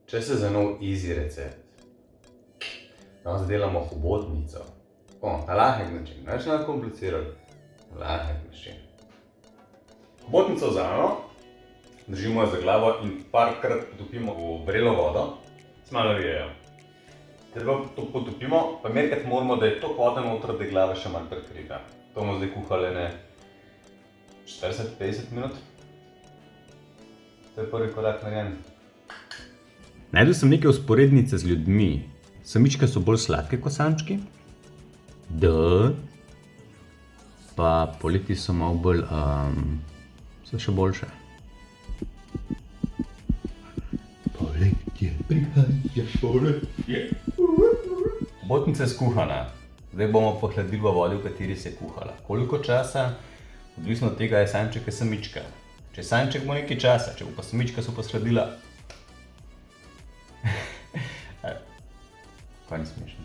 Če se za nov easy recept. Danes delamo hobotnico. Na lahek način, neč ne komplicirati. Na lahek način. Hobotnico vzamemo, držimo jo za glavo in parkrat potopimo v vrelo vodo. Malo vijejo. Treba to potopimo, pa merkati moramo, da je toliko vode noter, da je glava še manj prekrita. To bomo zdaj kuhali 40-50 minut. To je prvi korak narejen. Najdel sem neke vzporednice z ljudmi. Samičke so bolj sladke kot samčki. Pa poleti so malo bolj, so še boljše. Poletje prihaja, poletje. Hobotnica je skuhana. Zdaj bomo pohladili v vodi, v kateri se je kuhala. Koliko časa? Odvisno od tega je samček in samička. Če je samček, bo nekaj časa, če bo pa samička, so pa shladila. Kaj ni smešno?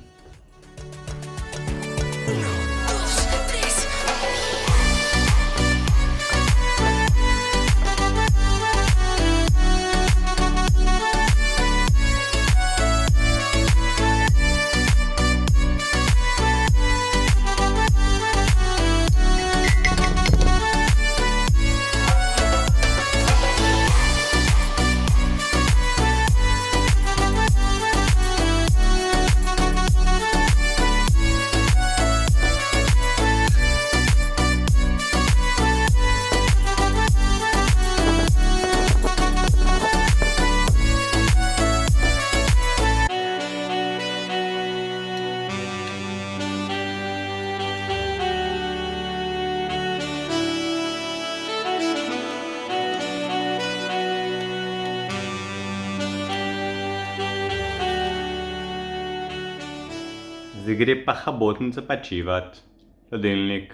Zdaj gre pa hobotnica počivat, hladilnik.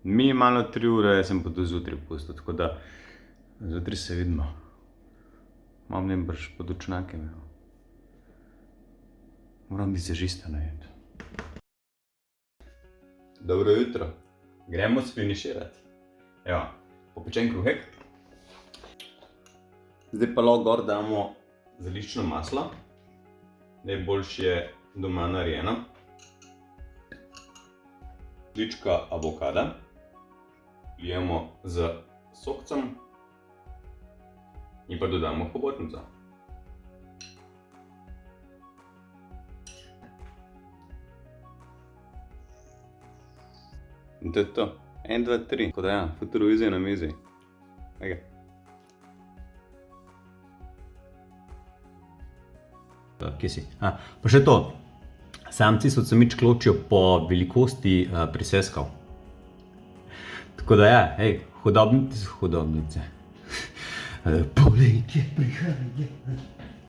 Minimalno 3 ure, jaz sem pa do zjutraj pustil, tako da zjutraj se vidimo. Imam najbrž podočnjake imel. Moram biti zažista najeti. Dobro jutro. Gremo sfiniširati. Evo, popečen kruhek. Zdaj pa lahko gor damo zeliščno maslo. Najboljše je doma narejeno. Žlička avokada. Lijemo z sokcem. In pa dodamo hobotnico. In to je to. 1, 2, 3. Tako da ja, futurovizija na mizi. Kje si? Pa še to. Samci so samičk ločijo po velikosti priseskov. Tako da ja, hej, hudobnice. Poletje prihaja.